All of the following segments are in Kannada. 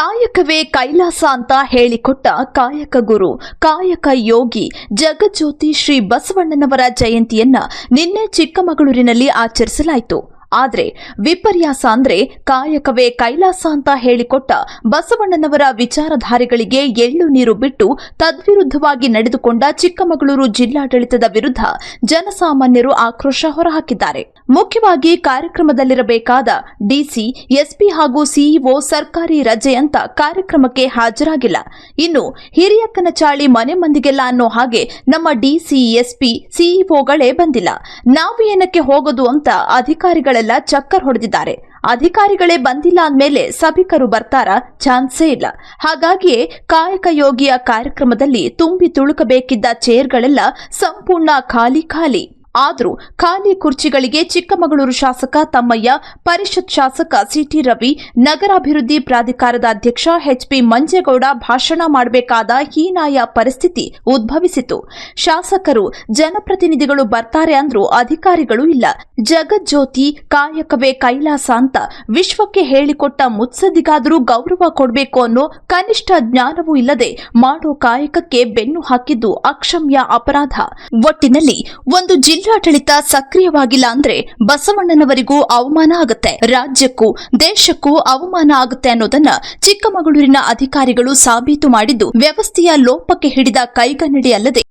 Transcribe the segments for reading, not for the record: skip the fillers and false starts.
ಕಾಯಕವೇ ಕೈಲಾಸ ಅಂತ ಹೇಳಿಕೊಟ್ಟ ಕಾಯಕ ಗುರು ಕಾಯಕ ಯೋಗಿ ಜಗಜ್ಯೋತಿ ಶ್ರೀ ಬಸವಣ್ಣನವರ ಜಯಂತಿಯನ್ನ ನಿನ್ನೆ ಚಿಕ್ಕಮಗಳೂರಿನಲ್ಲಿ ಆಚರಿಸಲಾಯಿತು. ಆದ್ರೆ ವಿಪರ್ಯಾಸ ಅಂದ್ರೆ ಕಾಯಕವೇ ಕೈಲಾಸ ಅಂತ ಹೇಳಿಕೊಟ್ಟ ಬಸವಣ್ಣನವರ ವಿಚಾರಧಾರೆಗಳಿಗೆ ಎಳ್ಳು ನೀರು ಬಿಟ್ಟು ತದ್ವಿರುದ್ಧವಾಗಿ ನಡೆದುಕೊಂಡ ಚಿಕ್ಕಮಗಳೂರು ಜಿಲ್ಲಾಡಳಿತದ ವಿರುದ್ಧ ಜನಸಾಮಾನ್ಯರು ಆಕ್ರೋಶ ಹೊರಹಾಕಿದ್ದಾರೆ. ಮುಖ್ಯವಾಗಿ ಕಾರ್ಯಕ್ರಮದಲ್ಲಿರಬೇಕಾದ ಡಿಸಿ, ಎಸ್ಪಿ ಹಾಗೂ ಸಿಇಒ ಸರ್ಕಾರಿ ರಜೆ ಅಂತ ಕಾರ್ಯಕ್ರಮಕ್ಕೆ ಹಾಜರಾಗಿಲ್ಲ. ಇನ್ನು ಹಿರಿಯಕ್ಕನ ಚಾಳಿ ಮನೆ ಮಂದಿಗೆಲ್ಲ ಅನ್ನೋ ಹಾಗೆ ನಮ್ಮ ಡಿಸಿ, ಎಸ್ಪಿ, ಸಿಇಒಗಳೇ ಬಂದಿಲ್ಲ. ನಾವು ಏನಕ್ಕೆ ಹೋಗೋದು ಅಂತ ಅಧಿಕಾರಿಗಳೆಲ್ಲ ಚಕ್ಕರ್ ಹೊಡೆದಿದ್ದಾರೆ. ಅಧಿಕಾರಿಗಳೇ ಬಂದಿಲ್ಲ ಅಂದ್ಮೇಲೆ ಸಭಿಕರು ಬರ್ತಾರಾ? ಚಾನ್ಸೇ ಇಲ್ಲ. ಹಾಗಾಗಿಯೇ ಕಾಯಕ ಯೋಗಿಯ ಕಾರ್ಯಕ್ರಮದಲ್ಲಿ ತುಂಬಿ ತುಳುಕಬೇಕಿದ್ದ ಚೇರ್ಗಳೆಲ್ಲ ಸಂಪೂರ್ಣ ಖಾಲಿ. ಆದರೂ ಖಾಲಿ ಕುರ್ಚಿಗಳಿಗೆ ಚಿಕ್ಕಮಗಳೂರು ಶಾಸಕ ತಮ್ಮಯ್ಯ, ಪರಿಷತ್ ಶಾಸಕ ಸಿಟಿ ರವಿ, ನಗರಾಭಿವೃದ್ಧಿ ಪ್ರಾಧಿಕಾರದ ಅಧ್ಯಕ್ಷ ಎಚ್ಪಿ ಮಂಜೇಗೌಡ ಭಾಷಣ ಮಾಡಬೇಕಾದ ಹೀನಾಯ ಪರಿಸ್ಥಿತಿ ಉದ್ಭವಿಸಿತು. ಶಾಸಕರು, ಜನಪ್ರತಿನಿಧಿಗಳು ಬರ್ತಾರೆ ಅಂದ್ರೂ ಅಧಿಕಾರಿಗಳು ಇಲ್ಲ. ಜಗಜ್ಯೋತಿ ಕಾಯಕವೇ ಕೈಲಾಸ ಅಂತ ವಿಶ್ವಕ್ಕೆ ಹೇಳಿಕೊಟ್ಟ ಮುತ್ಸದ್ದಿಗಾದರೂ ಗೌರವ ಕೊಡಬೇಕು ಅನ್ನೋ ಕನಿಷ್ಠ ಜ್ಞಾನವೂ ಇಲ್ಲದೆ ಮಾಡೋ ಕಾಯಕಕ್ಕೆ ಬೆನ್ನು ಹಾಕಿದ್ದು ಅಕ್ಷಮ್ಯ ಅಪರಾಧ. ಒಟ್ಟಿನಲ್ಲಿ ಒಂದು ಜಿಲ್ಲಾಡಳಿತ ಸಕ್ರಿಯವಾಗಿಲ್ಲ ಅಂದ್ರೆ ಬಸವಣ್ಣನವರಿಗೂ ಅವಮಾನ ಆಗುತ್ತೆ, ರಾಜ್ಯಕ್ಕೂ ದೇಶಕ್ಕೂ ಅವಮಾನ ಆಗುತ್ತೆ ಅನ್ನೋದನ್ನ ಚಿಕ್ಕಮಗಳೂರಿನ ಅಧಿಕಾರಿಗಳು ಸಾಬೀತು ಮಾಡಿದ್ದು ವ್ಯವಸ್ಥೆಯ ಲೋಪಕ್ಕೆ ಹಿಡಿದ ಕೈಗನ್ನಡಿ ಅಲ್ಲದೆ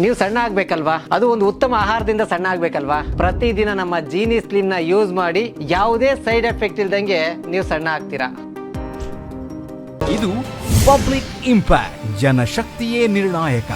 ನೀವು ಸಣ್ಣ ಆಗ್ಬೇಕಲ್ವಾ? ಅದು ಒಂದು ಉತ್ತಮ ಆಹಾರದಿಂದ ಸಣ್ಣ ಆಗ್ಬೇಕಲ್ವಾ? ಪ್ರತಿದಿನ ನಮ್ಮ ಜೀನಿ ಸ್ಲಿಮ್ ನ ಯೂಸ್ ಮಾಡಿ ಯಾವುದೇ ಸೈಡ್ ಎಫೆಕ್ಟ್ ಇಲ್ದಂಗೆ ನೀವು ಸಣ್ಣ ಆಗ್ತೀರಾ. ಇದು ಪಬ್ಲಿಕ್ ಇಂಪ್ಯಾಕ್ಟ್, ಜನಶಕ್ತಿಯೇ ನಿರ್ಣಾಯಕ.